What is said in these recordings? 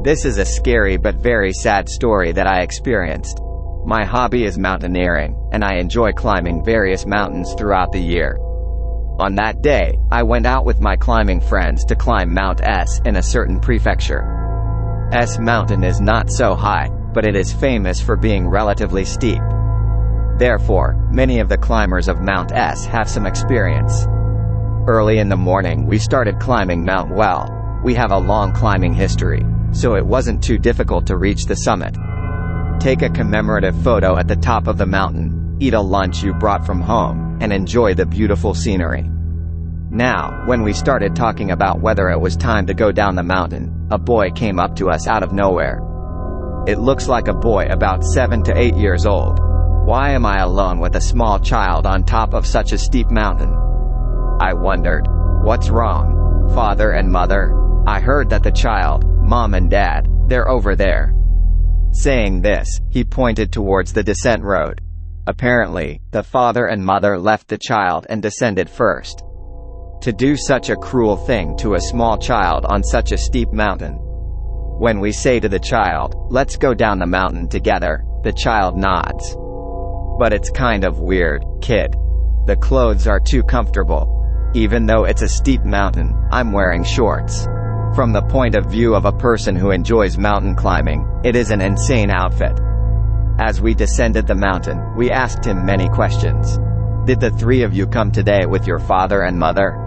This is a scary but very sad story that I experienced. My hobby is mountaineering, and I enjoy climbing various mountains throughout the year. On that day, I went out with my climbing friends to climb Mount S in a certain prefecture. S mountain is not so high, but it is famous for being relatively steep. Therefore, many of the climbers of Mount S have some experience. Early in the morning we started climbing Mount Well. We have a long climbing history, so it wasn't too difficult to reach the summit. Take a commemorative photo at the top of the mountain, eat a lunch you brought from home, and enjoy the beautiful scenery. Now, when we started talking about whether it was time to go down the mountain, a boy came up to us out of nowhere. It looks like a boy about 7 to 8 years old. Why am I alone with a small child on top of such a steep mountain? I wondered, what's wrong? Father and mother? I heard that the child, mom and dad, they're over there. Saying this, he pointed towards the descent road. Apparently, the father and mother left the child and descended first. To do such a cruel thing to a small child on such a steep mountain. When we say to the child, let's go down the mountain together, the child nods. But it's kind of weird, kid. The clothes are too comfortable. Even though it's a steep mountain, I'm wearing shorts. From the point of view of a person who enjoys mountain climbing, it is an insane outfit. As we descended the mountain, we asked him many questions. Did the three of you come today with your father and mother?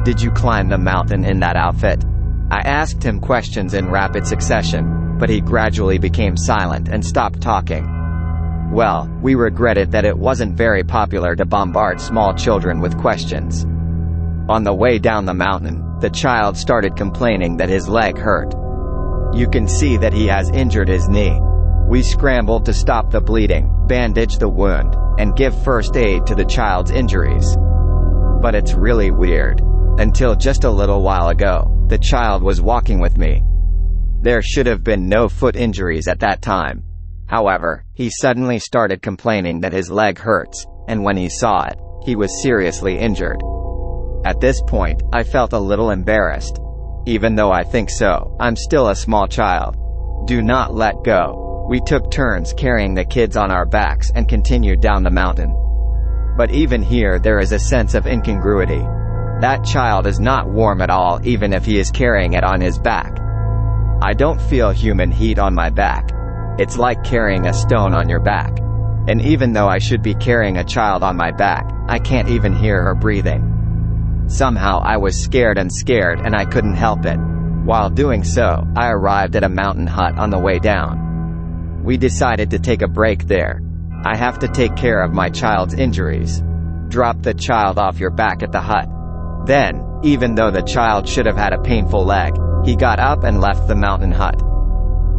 Did you climb the mountain in that outfit? I asked him questions in rapid succession, but he gradually became silent and stopped talking. Well, we regretted that it wasn't very popular to bombard small children with questions. On the way down the mountain, the child started complaining that his leg hurt. You can see that he has injured his knee. We scrambled to stop the bleeding, bandage the wound, and give first aid to the child's injuries. But it's really weird. Until just a little while ago, the child was walking with me. There should have been no foot injuries at that time. However, he suddenly started complaining that his leg hurts, and when he saw it, he was seriously injured. At this point, I felt a little embarrassed. Even though I think so, I'm still a small child. Do not let go. We took turns carrying the kids on our backs and continued down the mountain. But even here there is a sense of incongruity. That child is not warm at all even if he is carrying it on his back. I don't feel human heat on my back. It's like carrying a stone on your back. And even though I should be carrying a child on my back, I can't even hear her breathing. Somehow I was scared and I couldn't help it. While doing so, I arrived at a mountain hut on the way down. We decided to take a break there. I have to take care of my child's injuries. Drop the child off your back at the hut. Then, even though the child should have had a painful leg, he got up and left the mountain hut.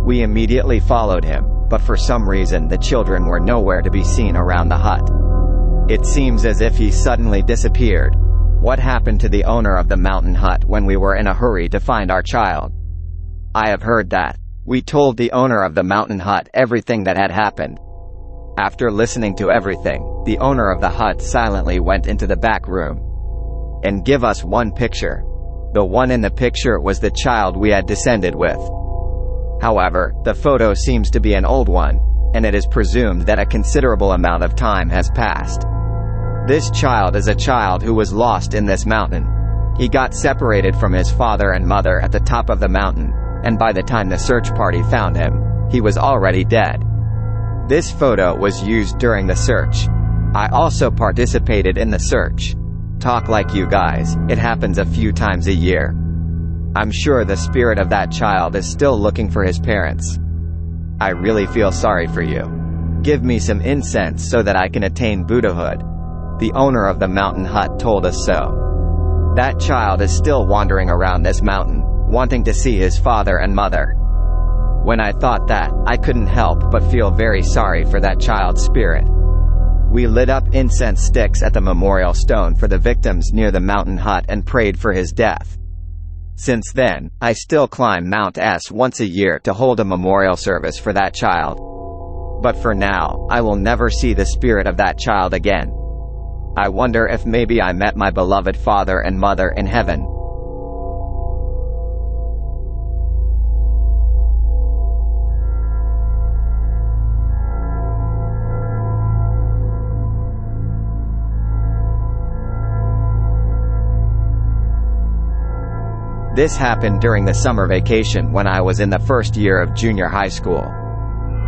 We immediately followed him, but for some reason the children were nowhere to be seen around the hut. It seems as if he suddenly disappeared. What happened to the owner of the mountain hut when we were in a hurry to find our child? I have heard that. We told the owner of the mountain hut everything that had happened. After listening to everything, the owner of the hut silently went into the back room and give us one picture. The one in the picture was the child we had descended with. However, the photo seems to be an old one, and it is presumed that a considerable amount of time has passed. This child is a child who was lost in this mountain. He got separated from his father and mother at the top of the mountain, and by the time the search party found him, he was already dead. This photo was used during the search. I also participated in the search. Talk like you guys, it happens a few times a year. I'm sure the spirit of that child is still looking for his parents. I really feel sorry for you. Give me some incense so that I can attain Buddhahood. The owner of the mountain hut told us so. That child is still wandering around this mountain, wanting to see his father and mother. When I thought that, I couldn't help but feel very sorry for that child's spirit. We lit up incense sticks at the memorial stone for the victims near the mountain hut and prayed for his death. Since then, I still climb Mount S once a year to hold a memorial service for that child. But for now, I will never see the spirit of that child again. I wonder if maybe I met my beloved father and mother in heaven. This happened during the summer vacation when I was in the first year of junior high school.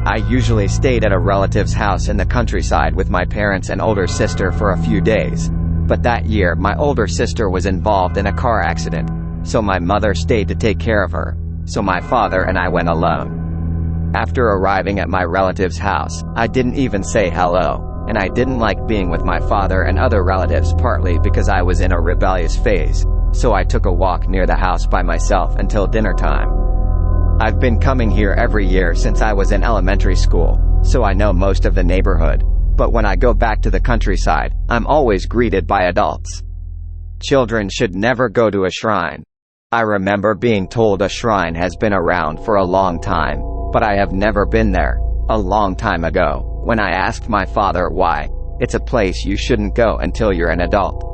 I usually stayed at a relative's house in the countryside with my parents and older sister for a few days. But that year my older sister was involved in a car accident, so my mother stayed to take care of her, so my father and I went alone. After arriving at my relative's house, I didn't even say hello, and I didn't like being with my father and other relatives partly because I was in a rebellious phase, so I took a walk near the house by myself until dinner time. I've been coming here every year since I was in elementary school, so I know most of the neighborhood, but when I go back to the countryside, I'm always greeted by adults. Children should never go to a shrine. I remember being told a shrine has been around for a long time, but I have never been there. A long time ago, when I asked my father why, it's a place you shouldn't go until you're an adult.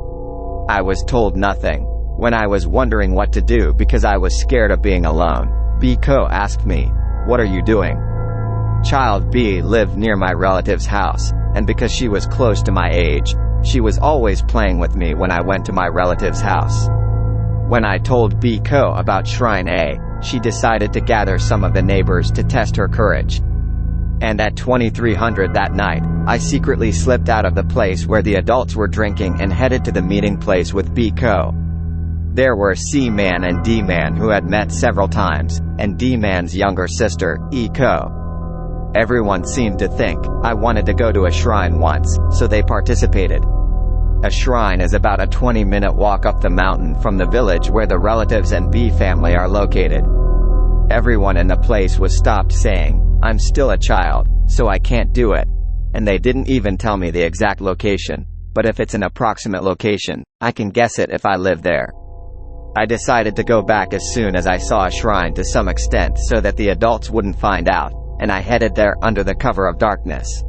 I was told nothing. When I was wondering what to do because I was scared of being alone, Biko asked me, "What are you doing?" Child B lived near my relative's house, and because she was close to my age, she was always playing with me when I went to my relative's house. When I told Biko about Shrine A, she decided to gather some of the neighbors to test her courage. And at 2300 that night, I secretly slipped out of the place where the adults were drinking and headed to the meeting place with Biko. There were C-Man and D-Man who had met several times, and D-Man's younger sister, Iko. Everyone seemed to think I wanted to go to a shrine once, so they participated. A shrine is about a 20-minute walk up the mountain from the village where the relatives and B family are located. Everyone in the place was stopped saying, "I'm still a child, so I can't do it." And they didn't even tell me the exact location, but if it's an approximate location, I can guess it if I live there. I decided to go back as soon as I saw a shrine to some extent so that the adults wouldn't find out, and I headed there under the cover of darkness.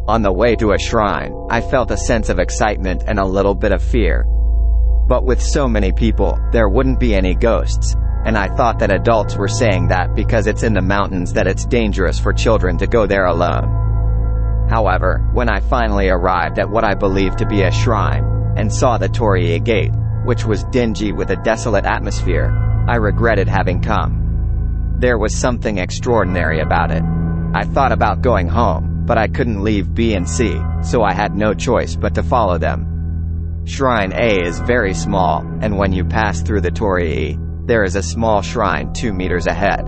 On the way to a shrine, I felt a sense of excitement and a little bit of fear. But with so many people, there wouldn't be any ghosts, and I thought that adults were saying that because it's in the mountains that it's dangerous for children to go there alone. However, when I finally arrived at what I believed to be a shrine, and saw the Torii gate, which was dingy with a desolate atmosphere, I regretted having come. There was something extraordinary about it. I thought about going home, but I couldn't leave B and C, so I had no choice but to follow them. Shrine A is very small, and when you pass through the Torii, there is a small shrine 2 meters ahead.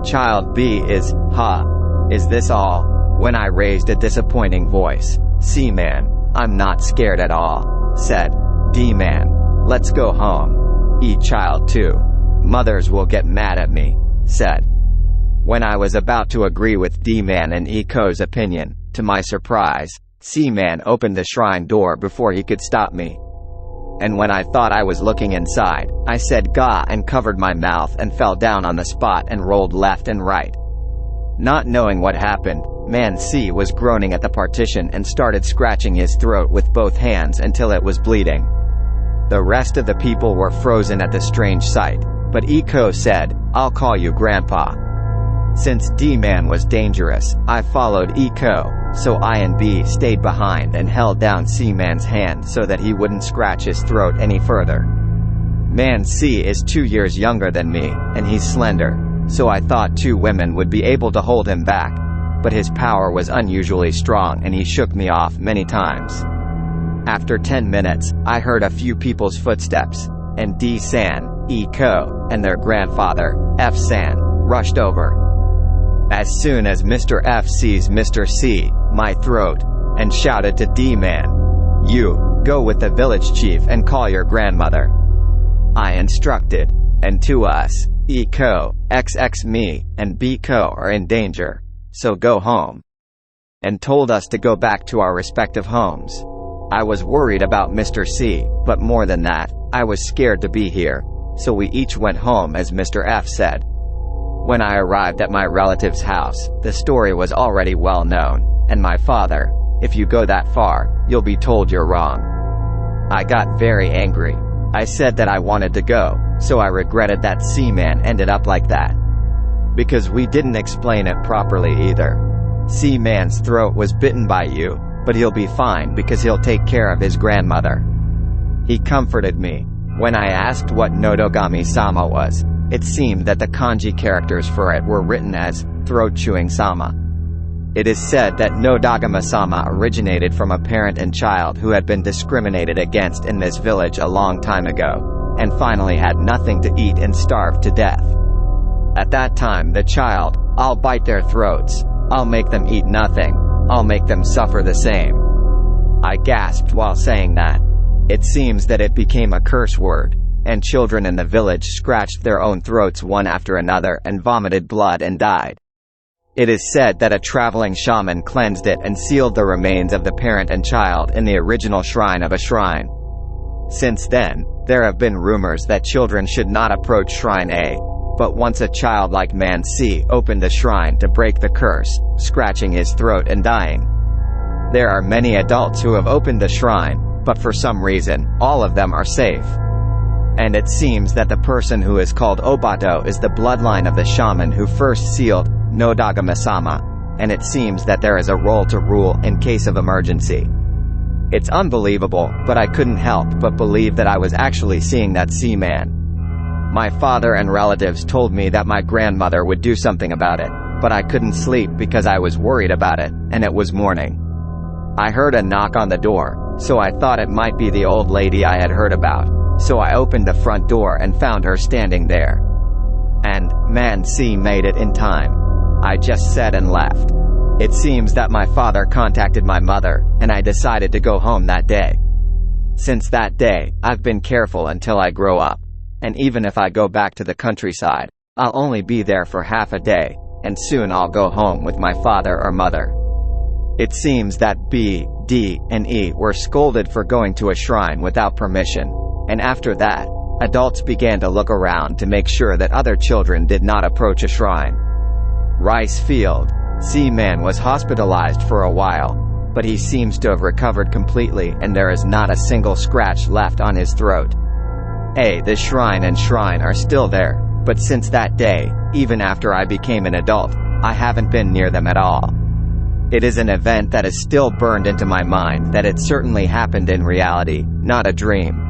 Child B is, is this all? When I raised a disappointing voice, C-Man, "I'm not scared at all," said. D-Man, "Let's go home." Child 2, "Mothers will get mad at me," said. When I was about to agree with D-Man and Iko's opinion, to my surprise, C-Man opened the shrine door before he could stop me. And when I thought I was looking inside, I said "Gah" and covered my mouth and fell down on the spot and rolled left and right. Not knowing what happened, Man C was groaning at the partition and started scratching his throat with both hands until it was bleeding. The rest of the people were frozen at the strange sight, but Iko said, "I'll call you Grandpa." Since D-Man was dangerous, I followed Iko, so I and B stayed behind and held down C-Man's hand so that he wouldn't scratch his throat any further. Man C is 2 years younger than me, and he's slender, so I thought 2 women would be able to hold him back, but his power was unusually strong and he shook me off many times. After 10 minutes, I heard a few people's footsteps, and D-San, Iko, and their grandfather, F-San, rushed over. As soon as Mr. F sees Mr. C, my throat, and shouted to D-Man, "You, go with the village chief and call your grandmother." I instructed, and to us, Iko, XX me, and Biko are in danger, so go home. And told us to go back to our respective homes. I was worried about Mr. C, but more than that, I was scared to be here, so we each went home as Mr. F said. When I arrived at my relative's house, the story was already well known, and my father, "If you go that far, you'll be told you're wrong." I got very angry. I said that I wanted to go, so I regretted that C-Man ended up like that. Because we didn't explain it properly either. C-Man's throat was bitten by you, but he'll be fine because he'll take care of his grandmother. He comforted me. When I asked what Nodogami-sama was, it seemed that the kanji characters for it were written as throat-chewing sama. It is said that Nodogami-sama originated from a parent and child who had been discriminated against in this village a long time ago, and finally had nothing to eat and starved to death. At that time the child, "I'll bite their throats, I'll make them eat nothing, I'll make them suffer the same." I gasped while saying that. It seems that it became a curse word, and children in the village scratched their own throats one after another and vomited blood and died. It is said that a traveling shaman cleansed it and sealed the remains of the parent and child in the original shrine of a shrine. Since then, there have been rumors that children should not approach Shrine A, but once a child like Man C opened the shrine to break the curse, scratching his throat and dying. There are many adults who have opened the shrine, but for some reason, all of them are safe. And it seems that the person who is called Obato is the bloodline of the shaman who first sealed Nodogami-sama, and it seems that there is a role to rule in case of emergency. It's unbelievable, but I couldn't help but believe that I was actually seeing that sea man. My father and relatives told me that my grandmother would do something about it, but I couldn't sleep because I was worried about it, and it was morning. I heard a knock on the door, so I thought it might be the old lady I had heard about, so I opened the front door and found her standing there. And, Man C made it in time. I just said and left. It seems that my father contacted my mother, and I decided to go home that day. Since that day, I've been careful until I grow up. And even if I go back to the countryside, I'll only be there for half a day, and soon I'll go home with my father or mother. It seems that B, D, and E were scolded for going to a shrine without permission, and after that, adults began to look around to make sure that other children did not approach a shrine. Rice Field. C-Man was hospitalized for a while, but he seems to have recovered completely and there is not a single scratch left on his throat. The shrine and shrine are still there, but since that day, even after I became an adult, I haven't been near them at all. It is an event that is still burned into my mind that it certainly happened in reality, not a dream.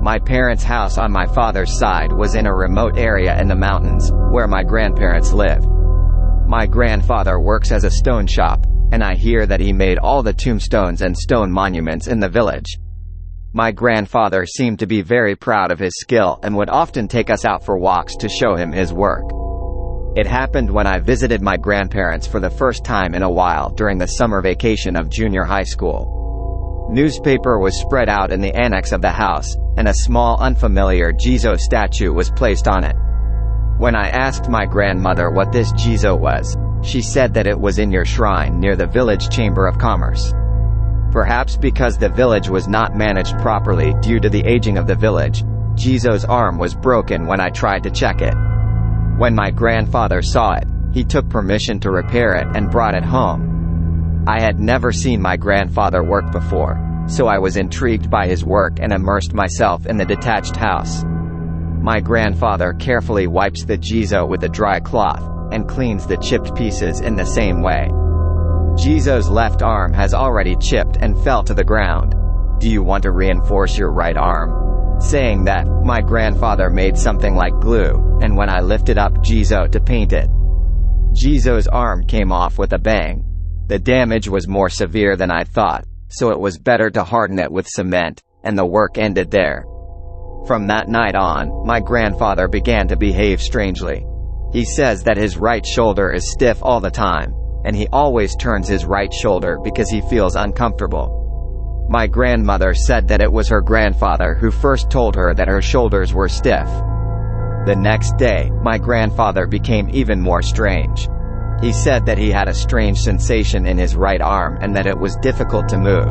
My parents' house on my father's side was in a remote area in the mountains, where my grandparents lived. My grandfather works as a stone shop, and I hear that he made all the tombstones and stone monuments in the village. My grandfather seemed to be very proud of his skill and would often take us out for walks to show him his work. It happened when I visited my grandparents for the first time in a while during the summer vacation of junior high school. Newspaper was spread out in the annex of the house, and a small unfamiliar Jizo statue was placed on it. When I asked my grandmother what this Jizo was, she said that it was in your shrine near the village chamber of commerce. Perhaps because the village was not managed properly due to the aging of the village, Jizo's arm was broken when I tried to check it. When my grandfather saw it, he took permission to repair it and brought it home. I had never seen my grandfather work before, so I was intrigued by his work and immersed myself in the detached house. My grandfather carefully wipes the Jizo with a dry cloth, and cleans the chipped pieces in the same way. Jizo's left arm has already chipped and fell to the ground. Do you want to reinforce your right arm? Saying that, my grandfather made something like glue, and when I lifted up Jizo to paint it, Jizo's arm came off with a bang. The damage was more severe than I thought, so it was better to harden it with cement, and the work ended there. From that night on, my grandfather began to behave strangely. He says that his right shoulder is stiff all the time, and he always turns his right shoulder because he feels uncomfortable. My grandmother said that it was her grandfather who first told her that her shoulders were stiff. The next day, my grandfather became even more strange. He said that he had a strange sensation in his right arm and that it was difficult to move.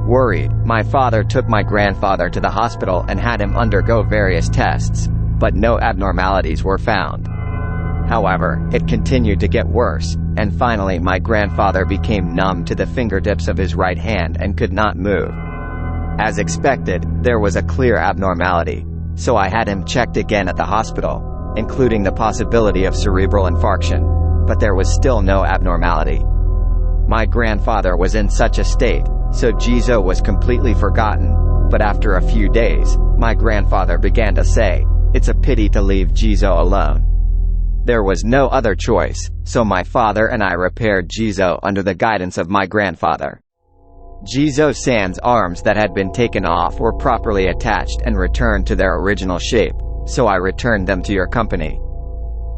Worried, my father took my grandfather to the hospital and had him undergo various tests, but no abnormalities were found. However, it continued to get worse, and finally my grandfather became numb to the fingertips of his right hand and could not move. As expected, there was a clear abnormality, so I had him checked again at the hospital, including the possibility of cerebral infarction, but there was still no abnormality. My grandfather was in such a state, so Jizo was completely forgotten, but after a few days, my grandfather began to say, "It's a pity to leave Jizo alone." There was no other choice, so my father and I repaired Jizo under the guidance of my grandfather. Jizo-san's arms that had been taken off were properly attached and returned to their original shape, so I returned them to your company.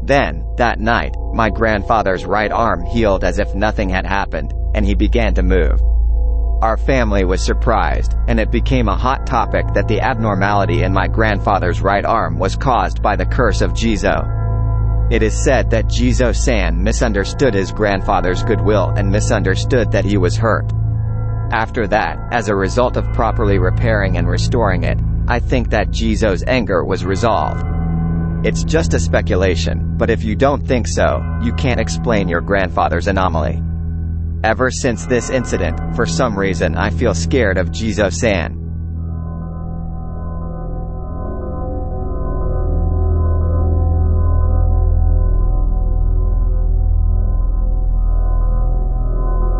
Then, that night, my grandfather's right arm healed as if nothing had happened, and he began to move. Our family was surprised, and it became a hot topic that the abnormality in my grandfather's right arm was caused by the curse of Jizo. It is said that Jizo-san misunderstood his grandfather's goodwill and misunderstood that he was hurt. After that, as a result of properly repairing and restoring it, I think that Jizo's anger was resolved. It's just a speculation, but if you don't think so, you can't explain your grandfather's anomaly. Ever since this incident, for some reason I feel scared of Jizo-san.